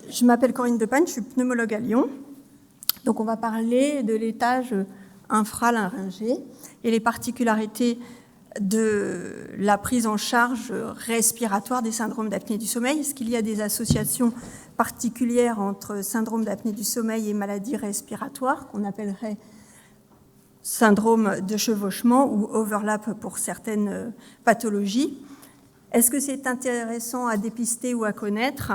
Je m'appelle Corinne Depagne, je suis pneumologue à Lyon. Donc on va parler de l'étage infralaryngé et les particularités de la prise en charge respiratoire des syndromes d'apnée du sommeil. Est-ce qu'il y a des associations particulières entre syndrome d'apnée du sommeil et maladies respiratoires qu'on appellerait syndrome de chevauchement ou overlap pour certaines pathologies? Est-ce que c'est intéressant à dépister ou à connaître?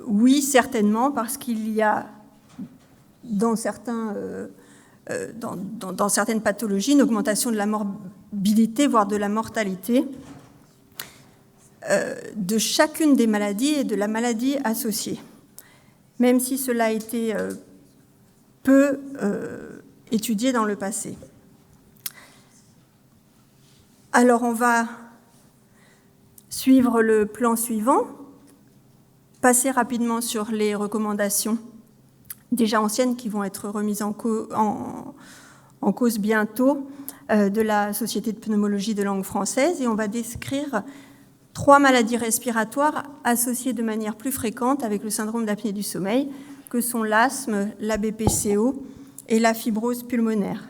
Oui, certainement, parce qu'il y a dans certaines pathologies une augmentation de la morbidité, voire de la mortalité, de chacune des maladies et de la maladie associée, même si cela a été peu étudié dans le passé. Alors, on va suivre le plan suivant, passer rapidement sur les recommandations déjà anciennes qui vont être remises en cause bientôt de la Société de pneumologie de langue française, et on va décrire 3 maladies respiratoires associées de manière plus fréquente avec le syndrome d'apnée du sommeil, que sont l'asthme, la BPCO et la fibrose pulmonaire.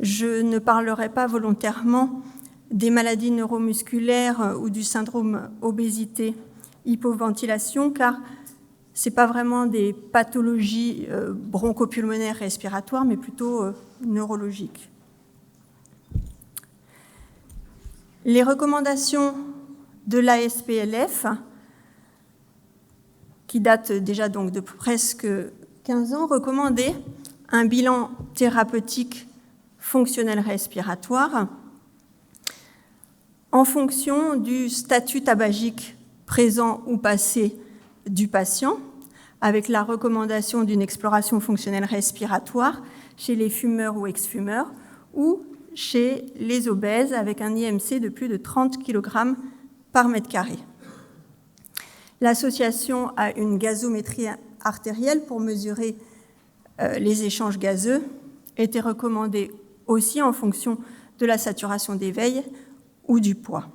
Je ne parlerai pas volontairement des maladies neuromusculaires ou du syndrome obésité hypoventilation, car ce n'est pas vraiment des pathologies bronchopulmonaires respiratoires, mais plutôt neurologiques. Les recommandations de l'ASPLF, qui datent déjà donc de presque 15 ans, recommandaient un bilan thérapeutique fonctionnel respiratoire en fonction du statut tabagique présent ou passé du patient, avec la recommandation d'une exploration fonctionnelle respiratoire chez les fumeurs ou ex-fumeurs ou chez les obèses avec un IMC de plus de 30 kg par mètre carré. L'association a une gazométrie artérielle pour mesurer les échanges gazeux, était recommandée aussi en fonction de la saturation d'éveil ou du poids.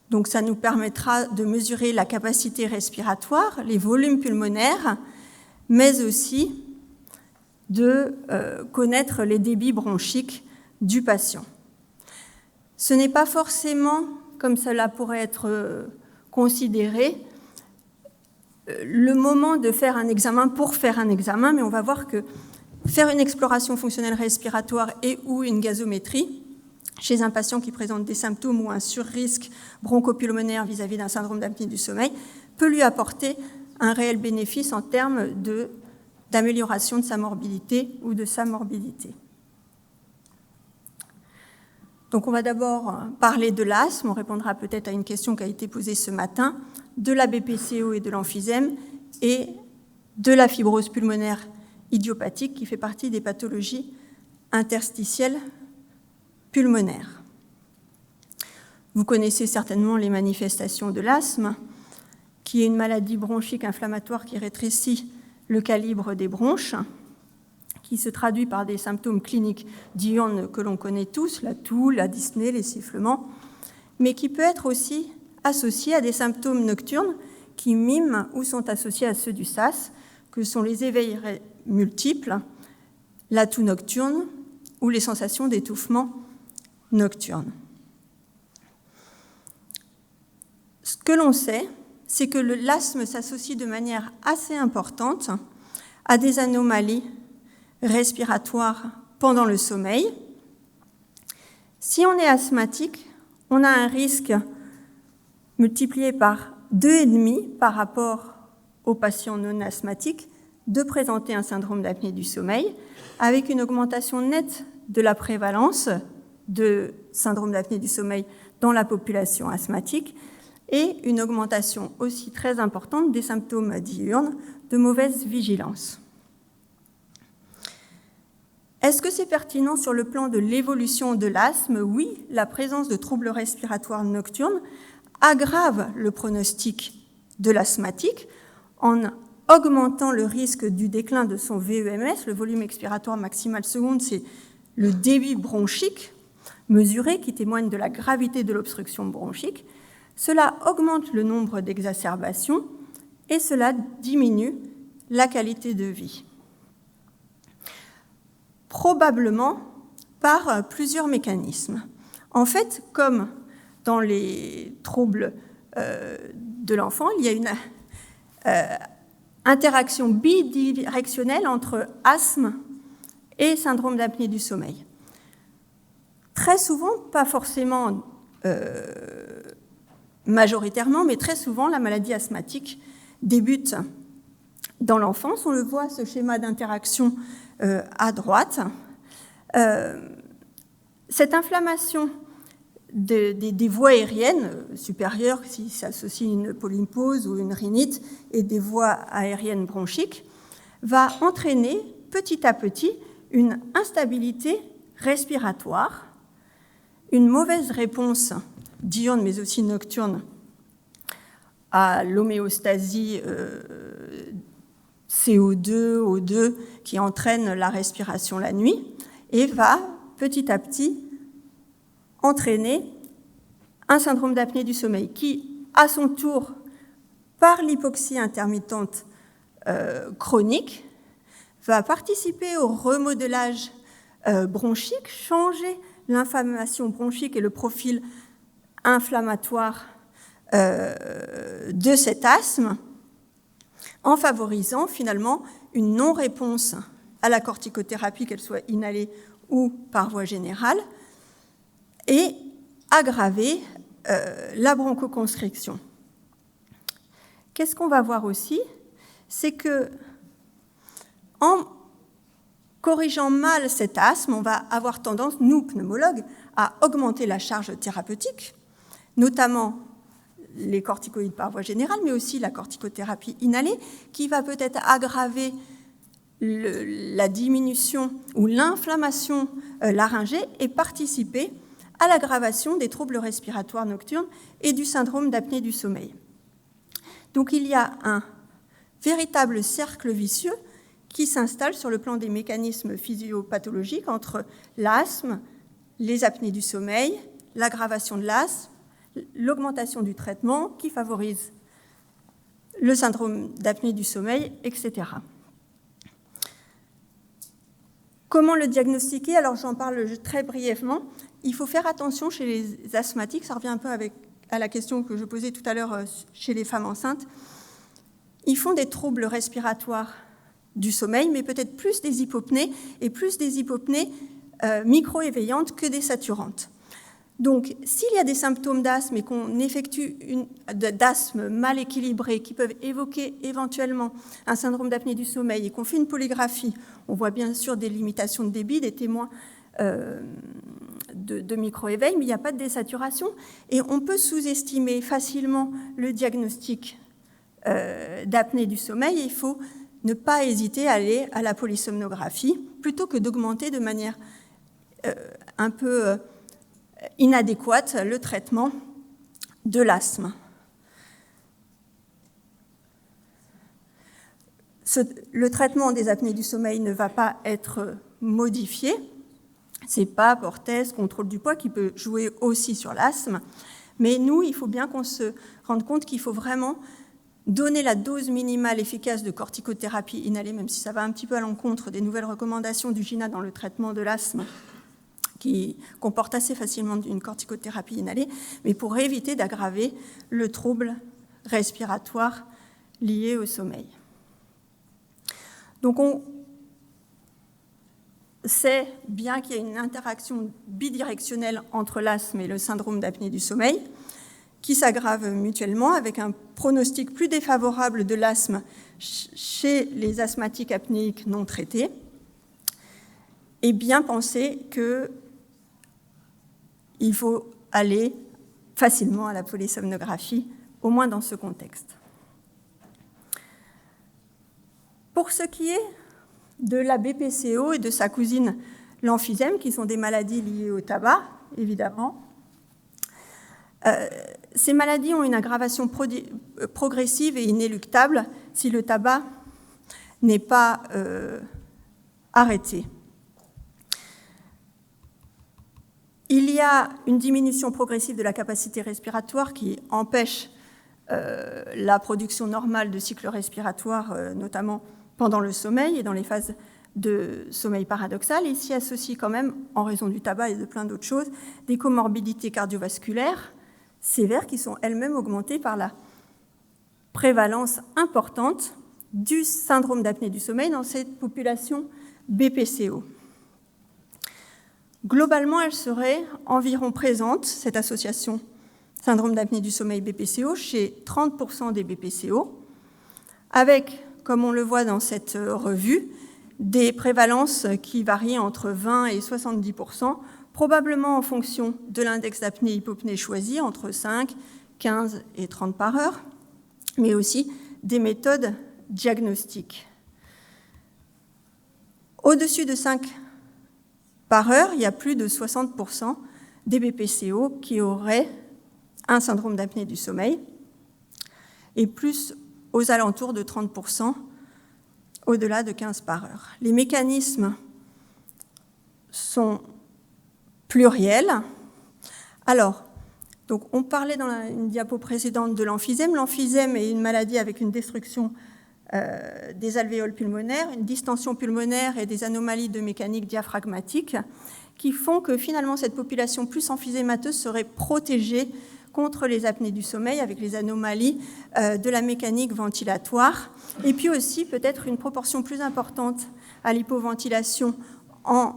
Donc ça nous permettra de mesurer la capacité respiratoire, les volumes pulmonaires, mais aussi de connaître les débits bronchiques du patient. Ce n'est pas forcément, comme cela pourrait être considéré, le moment de faire un examen pour faire un examen, mais on va voir que faire une exploration fonctionnelle respiratoire et ou une gazométrie chez un patient qui présente des symptômes ou un surrisque bronchopulmonaire vis-à-vis d'un syndrome d'apnée du sommeil peut lui apporter un réel bénéfice en termes d'amélioration de sa morbidité ou de sa morbidité. Donc on va d'abord parler de l'asthme, on répondra peut-être à une question qui a été posée ce matin, de la BPCO et de l'emphysème et de la fibrose pulmonaire idiopathique qui fait partie des pathologies interstitielles pulmonaires. Vous connaissez certainement les manifestations de l'asthme, qui est une maladie bronchique inflammatoire qui rétrécit le calibre des bronches, qui se traduit par des symptômes cliniques diurnes que l'on connaît tous, la toux, la dyspnée, les sifflements, mais qui peut être aussi associé à des symptômes nocturnes qui miment ou sont associés à ceux du SAS, que sont les éveils multiples, la toux nocturne ou les sensations d'étouffement nocturne. Ce que l'on sait, c'est que l'asthme s'associe de manière assez importante à des anomalies respiratoires pendant le sommeil. Si on est asthmatique, on a un risque multiplié par 2,5 par rapport aux patients non asthmatiques de présenter un syndrome d'apnée du sommeil, avec une augmentation nette de la prévalence de syndrome d'apnée du sommeil dans la population asthmatique et une augmentation aussi très importante des symptômes diurnes de mauvaise vigilance. Est-ce que c'est pertinent sur le plan de l'évolution de l'asthme? Oui, la présence de troubles respiratoires nocturnes aggrave le pronostic de l'asthmatique en augmentant le risque du déclin de son VEMS, le volume expiratoire maximal seconde, c'est le débit bronchique mesuré qui témoigne de la gravité de l'obstruction bronchique. cela augmente le nombre d'exacerbations et cela diminue la qualité de vie. Probablement par plusieurs mécanismes. En fait, comme dans les troubles de l'enfant, il y a une interaction bidirectionnelle entre asthme et syndrome d'apnée du sommeil. Très souvent, pas forcément majoritairement, mais très souvent, la maladie asthmatique débute dans l'enfance. On le voit, ce schéma d'interaction à droite. Cette inflammation des voies aériennes supérieures, si s'associe une polymyose ou une rhinite, et des voies aériennes bronchiques, va entraîner petit à petit une instabilité respiratoire, une mauvaise réponse diurne mais aussi nocturne à l'homéostasie CO2, O2 qui entraîne la respiration la nuit et va petit à petit entraîner un syndrome d'apnée du sommeil qui, à son tour, par l'hypoxie intermittente chronique, va participer au remodelage bronchique, changer l'inflammation bronchique et le profil inflammatoire de cet asthme en favorisant finalement une non-réponse à la corticothérapie, qu'elle soit inhalée ou par voie générale, et aggraver la bronchoconstriction. Qu'est-ce qu'on va voir aussi? C'est que en corrigeant mal cet asthme, on va avoir tendance, nous, pneumologues, à augmenter la charge thérapeutique, notamment les corticoïdes par voie générale, mais aussi la corticothérapie inhalée, qui va peut-être aggraver la diminution ou l'inflammation laryngée et participer à l'aggravation des troubles respiratoires nocturnes et du syndrome d'apnée du sommeil. Donc il y a un véritable cercle vicieux qui s'installe sur le plan des mécanismes physiopathologiques entre l'asthme, les apnées du sommeil, l'aggravation de l'asthme, l'augmentation du traitement qui favorise le syndrome d'apnée du sommeil, etc. Comment le diagnostiquer? Alors j'en parle très brièvement. Il faut faire attention chez les asthmatiques, ça revient un peu à la question que je posais tout à l'heure chez les femmes enceintes. Ils font des troubles respiratoires du sommeil, mais peut-être plus des hypopnées, et plus des hypopnées micro-éveillantes que des saturantes. Donc, s'il y a des symptômes d'asthme et qu'on effectue d'asthme mal équilibré qui peuvent évoquer éventuellement un syndrome d'apnée du sommeil et qu'on fait une polygraphie, on voit bien sûr des limitations de débit, des témoins de micro-éveil, mais il n'y a pas de désaturation et on peut sous-estimer facilement le diagnostic d'apnée du sommeil et il faut ne pas hésiter à aller à la polysomnographie plutôt que d'augmenter de manière un peu inadéquate le traitement de l'asthme. Le traitement des apnées du sommeil ne va pas être modifié. C'est pas orthèse, contrôle du poids qui peut jouer aussi sur l'asthme. Mais nous, il faut bien qu'on se rende compte qu'il faut vraiment donner la dose minimale efficace de corticothérapie inhalée, même si ça va un petit peu à l'encontre des nouvelles recommandations du GINA dans le traitement de l'asthme, qui comporte assez facilement une corticothérapie inhalée, mais pour éviter d'aggraver le trouble respiratoire lié au sommeil. Donc on sait bien qu'il y a une interaction bidirectionnelle entre l'asthme et le syndrome d'apnée du sommeil, qui s'aggravent mutuellement avec un pronostic plus défavorable de l'asthme chez les asthmatiques apnéiques non traités, et bien penser qu'il faut aller facilement à la polysomnographie, au moins dans ce contexte. Pour ce qui est de la BPCO et de sa cousine l'emphysème, qui sont des maladies liées au tabac, évidemment, ces maladies ont une aggravation progressive et inéluctable si le tabac n'est pas arrêté. Il y a une diminution progressive de la capacité respiratoire qui empêche la production normale de cycles respiratoires, notamment pendant le sommeil et dans les phases de sommeil paradoxal. Il s'y associe quand même, en raison du tabac et de plein d'autres choses, des comorbidités cardiovasculaires sévères qui sont elles-mêmes augmentées par la prévalence importante du syndrome d'apnée du sommeil dans cette population BPCO. Globalement, elle serait environ présente, cette association syndrome d'apnée du sommeil BPCO, chez 30% des BPCO, avec, comme on le voit dans cette revue, des prévalences qui varient entre 20 et 70%, probablement en fonction de l'index d'apnée-hypopnée choisi, entre 5, 15 et 30 par heure, mais aussi des méthodes diagnostiques. Au-dessus de 5 par heure, il y a plus de 60% des BPCO qui auraient un syndrome d'apnée du sommeil, et plus aux alentours de 30% au-delà de 15 par heure. Les mécanismes sont pluriels. Alors, donc on parlait dans une diapo précédente de l'emphysème. L'emphysème est une maladie avec une destruction des alvéoles pulmonaires, une distension pulmonaire et des anomalies de mécanique diaphragmatique qui font que finalement cette population plus emphysémateuse serait protégée contre les apnées du sommeil avec les anomalies de la mécanique ventilatoire, et puis aussi peut-être une proportion plus importante à l'hypoventilation en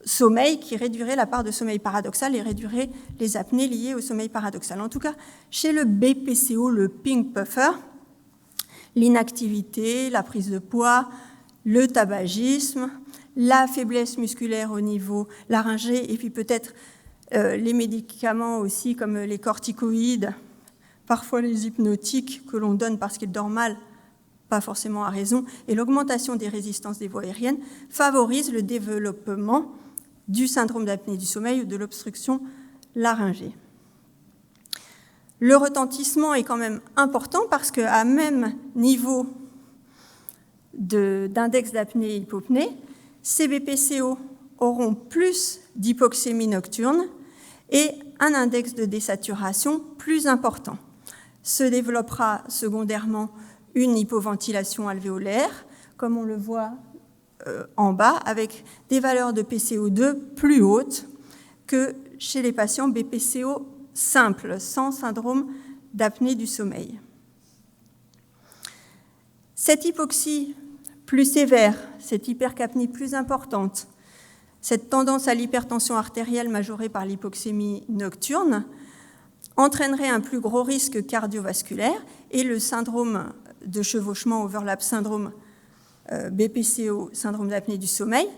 sommeil qui réduirait la part de sommeil paradoxal et réduirait les apnées liées au sommeil paradoxal. En tout cas, chez le BPCO, le pink puffer, l'inactivité, la prise de poids, le tabagisme, la faiblesse musculaire au niveau laryngé et puis peut-être les médicaments aussi comme les corticoïdes, parfois les hypnotiques que l'on donne parce qu'ils dorment mal, pas forcément à raison, et l'augmentation des résistances des voies aériennes favorisent le développement du syndrome d'apnée du sommeil ou de l'obstruction laryngée. Le retentissement est quand même important parce qu'à même niveau d'index d'apnée-hypopnée, ces BPCO auront plus d'hypoxémie nocturne et un index de désaturation plus important. Se développera secondairement une hypoventilation alvéolaire, comme on le voit en bas, avec des valeurs de PCO2 plus hautes que chez les patients BPCO simples, sans syndrome d'apnée du sommeil. Cette hypoxie plus sévère, cette hypercapnie plus importante, cette tendance à l'hypertension artérielle majorée par l'hypoxémie nocturne entraînerait un plus gros risque cardiovasculaire et le syndrome de chevauchement overlap syndrome BPCO, syndrome d'apnée du sommeil,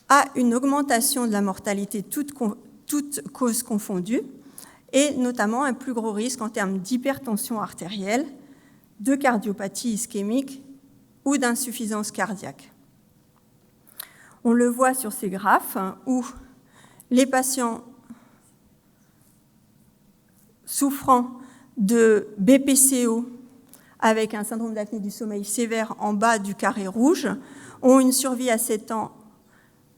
a une augmentation de la mortalité toutes causes confondues et notamment un plus gros risque en termes d'hypertension artérielle, de cardiopathie ischémique ou d'insuffisance cardiaque. On le voit sur ces graphes où les patients souffrant de BPCO avec un syndrome d'apnée du sommeil sévère en bas du carré rouge ont une survie à 7 ans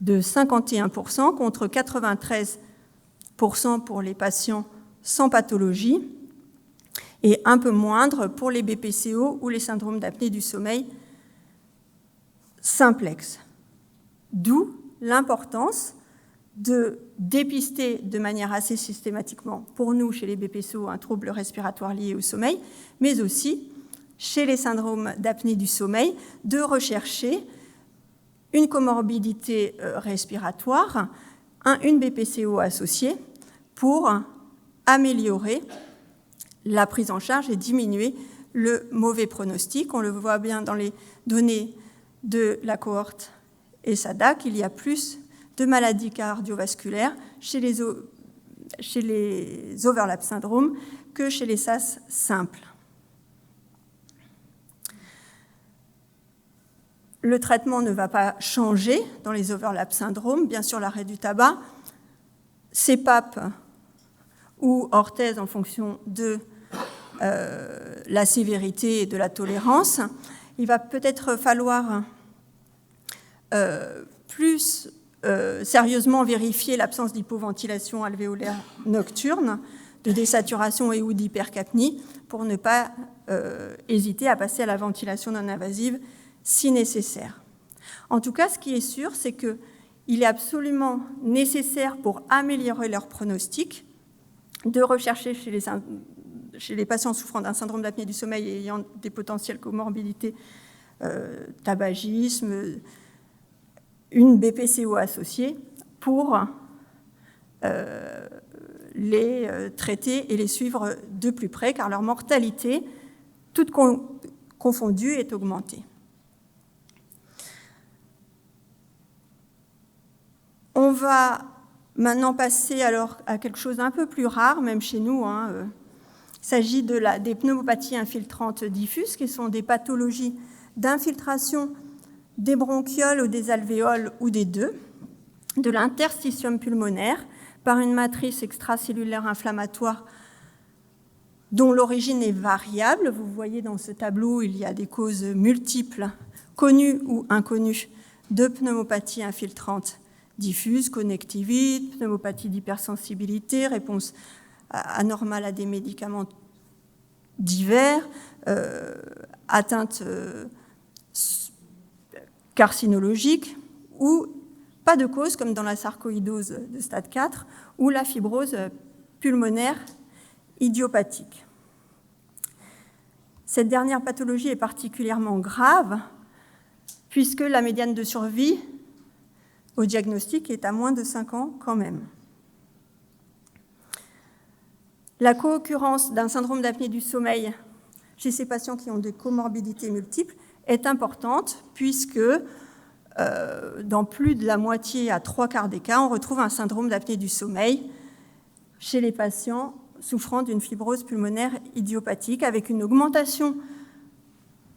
de 51% contre 93% pour les patients sans pathologie et un peu moindre pour les BPCO ou les syndromes d'apnée du sommeil simplex. D'où l'importance de dépister de manière assez systématiquement, pour nous, chez les BPCO, un trouble respiratoire lié au sommeil, mais aussi chez les syndromes d'apnée du sommeil, de rechercher une comorbidité respiratoire, une BPCO associée, pour améliorer la prise en charge et diminuer le mauvais pronostic. On le voit bien dans les données de la cohorte ESADA qu'il y a plus de maladies cardiovasculaires chez les overlap syndromes que chez les SAS simples. Le traitement ne va pas changer dans les overlap syndromes. Bien sûr, l'arrêt du tabac, CPAP ou orthèse en fonction de la sévérité et de la tolérance. Il va peut-être falloir plus sérieusement vérifier l'absence d'hypoventilation alvéolaire nocturne, de désaturation et ou d'hypercapnie pour ne pas hésiter à passer à la ventilation non invasive si nécessaire. En tout cas, ce qui est sûr, c'est qu'il est absolument nécessaire pour améliorer leur pronostic de rechercher chez les patients souffrant d'un syndrome d'apnée du sommeil et ayant des potentielles comorbidités, tabagisme, une BPCO associée pour les traiter et les suivre de plus près, car leur mortalité, toute confondue, est augmentée. On va maintenant passer alors à quelque chose d'un peu plus rare, même chez nous. Il s'agit des pneumopathies infiltrantes diffuses, qui sont des pathologies d'infiltration des bronchioles ou des alvéoles ou des deux, de l'interstitium pulmonaire, par une matrice extracellulaire inflammatoire dont l'origine est variable. Vous voyez dans ce tableau, il y a des causes multiples, connues ou inconnues, de pneumopathie infiltrante diffuse, connectivite, pneumopathie d'hypersensibilité, réponse anormale à des médicaments divers, atteinte carcinologique, ou pas de cause, comme dans la sarcoïdose de stade 4, ou la fibrose pulmonaire idiopathique. Cette dernière pathologie est particulièrement grave, puisque la médiane de survie au diagnostic est à moins de 5 ans quand même. La co-occurrence d'un syndrome d'apnée du sommeil chez ces patients qui ont des comorbidités multiples est importante, puisque dans plus de la moitié à 3/4 des cas, on retrouve un syndrome d'apnée du sommeil chez les patients souffrant d'une fibrose pulmonaire idiopathique, avec une augmentation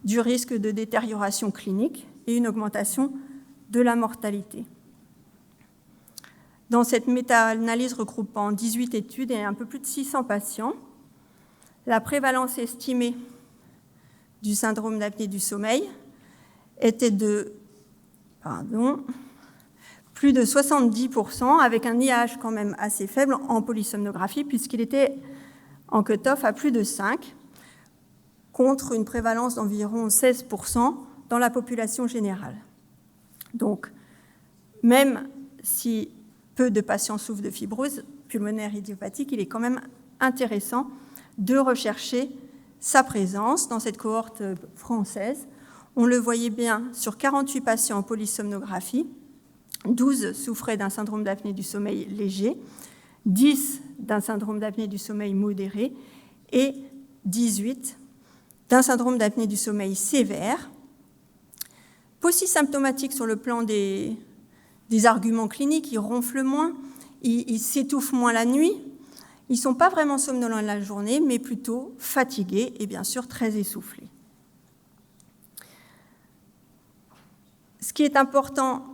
du risque de détérioration clinique et une augmentation de la mortalité. Dans cette méta-analyse regroupant 18 études et un peu plus de 600 patients, la prévalence estimée du syndrome d'apnée du sommeil était de plus de 70%, avec un IAH quand même assez faible en polysomnographie, puisqu'il était en cut-off à plus de 5, contre une prévalence d'environ 16% dans la population générale. Donc, même si peu de patients souffrent de fibrose pulmonaire idiopathique, il est quand même intéressant de rechercher sa présence dans cette cohorte française. On le voyait bien sur 48 patients en polysomnographie, 12 souffraient d'un syndrome d'apnée du sommeil léger, 10 d'un syndrome d'apnée du sommeil modéré et 18 d'un syndrome d'apnée du sommeil sévère. Polysymptomatiques sur le plan des arguments cliniques, ils ronflent moins, ils s'étouffent moins la nuit, ils ne sont pas vraiment somnolents la journée, mais plutôt fatigués et bien sûr très essoufflés. Ce qui est important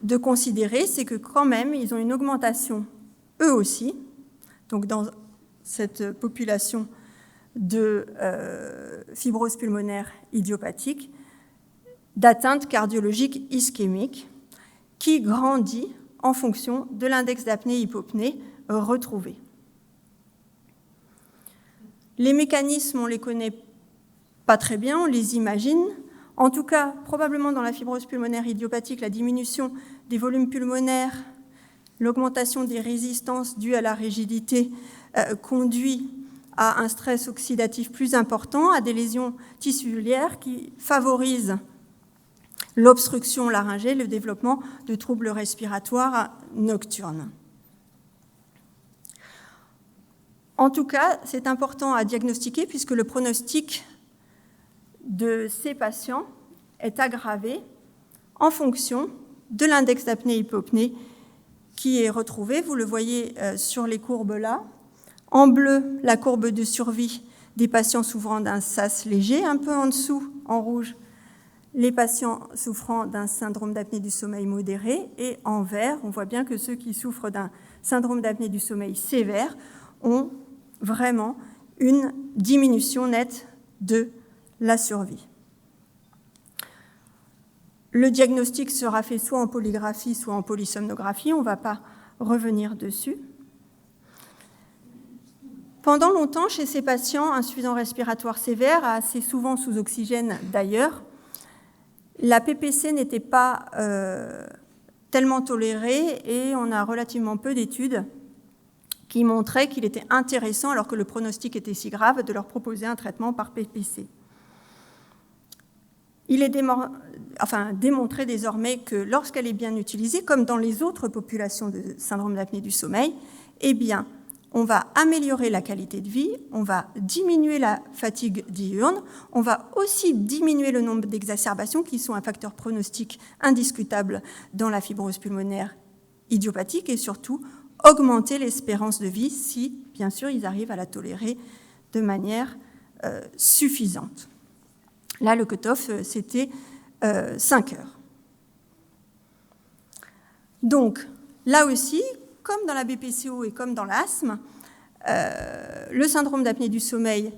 de considérer, c'est que quand même, ils ont une augmentation, eux aussi, donc dans cette population de fibrose pulmonaire idiopathique, d'atteinte cardiologique ischémique, qui grandit en fonction de l'index d'apnée-hypopnée retrouvé. Les mécanismes, on ne les connaît pas très bien, on les imagine. En tout cas, probablement dans la fibrose pulmonaire idiopathique, la diminution des volumes pulmonaires, l'augmentation des résistances dues à la rigidité conduit à un stress oxydatif plus important, à des lésions tissulaires qui favorisent l'obstruction laryngée, le développement de troubles respiratoires nocturnes. En tout cas, c'est important à diagnostiquer puisque le pronostic de ces patients est aggravé en fonction de l'index d'apnée-hypopnée qui est retrouvé. Vous le voyez sur les courbes là. En bleu, la courbe de survie des patients souffrant d'un SAS léger, un peu en dessous, en rouge, les patients souffrant d'un syndrome d'apnée du sommeil modéré, et en vert, on voit bien que ceux qui souffrent d'un syndrome d'apnée du sommeil sévère ont vraiment une diminution nette de la survie. Le diagnostic sera fait soit en polygraphie, soit en polysomnographie. On ne va pas revenir dessus. Pendant longtemps, chez ces patients, insuffisance respiratoire sévère, assez souvent sous oxygène d'ailleurs, la PPC n'était pas tellement tolérée et on a relativement peu d'études qui montraient qu'il était intéressant, alors que le pronostic était si grave, de leur proposer un traitement par PPC. Il est démontré désormais que lorsqu'elle est bien utilisée, comme dans les autres populations de syndrome d'apnée du sommeil, eh bien, on va améliorer la qualité de vie, on va diminuer la fatigue diurne, on va aussi diminuer le nombre d'exacerbations qui sont un facteur pronostique indiscutable dans la fibrose pulmonaire idiopathique et surtout augmenter l'espérance de vie si, bien sûr, ils arrivent à la tolérer de manière suffisante. Là, le cutoff, c'était 5 heures. Donc, là aussi, comme dans la BPCO et comme dans l'asthme, le syndrome d'apnée du sommeil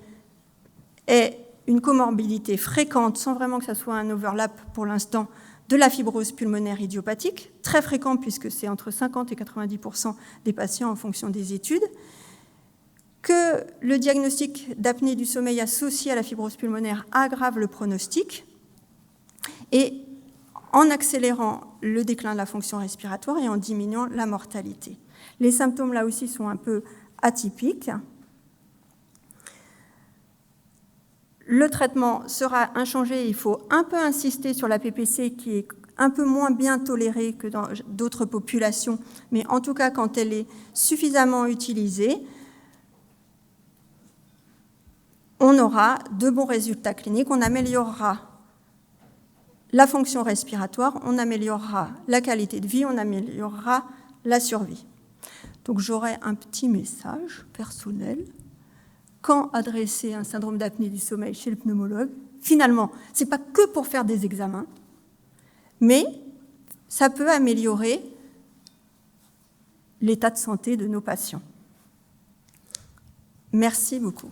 est une comorbidité fréquente, sans vraiment que ça soit un overlap pour l'instant, de la fibrose pulmonaire idiopathique, très fréquent puisque c'est entre 50 et 90% des patients en fonction des études, que le diagnostic d'apnée du sommeil associé à la fibrose pulmonaire aggrave le pronostic et en accélérant le déclin de la fonction respiratoire et en diminuant la mortalité. Les symptômes, là aussi, sont un peu atypiques. Le traitement sera inchangé. Il faut un peu insister sur la PPC qui est un peu moins bien tolérée que dans d'autres populations, mais en tout cas, quand elle est suffisamment utilisée, on aura de bons résultats cliniques, on améliorera la fonction respiratoire, on améliorera la qualité de vie, on améliorera la survie. Donc j'aurai un petit message personnel. Quand adresser un syndrome d'apnée du sommeil chez le pneumologue, finalement, ce n'est pas que pour faire des examens, mais ça peut améliorer l'état de santé de nos patients. Merci beaucoup.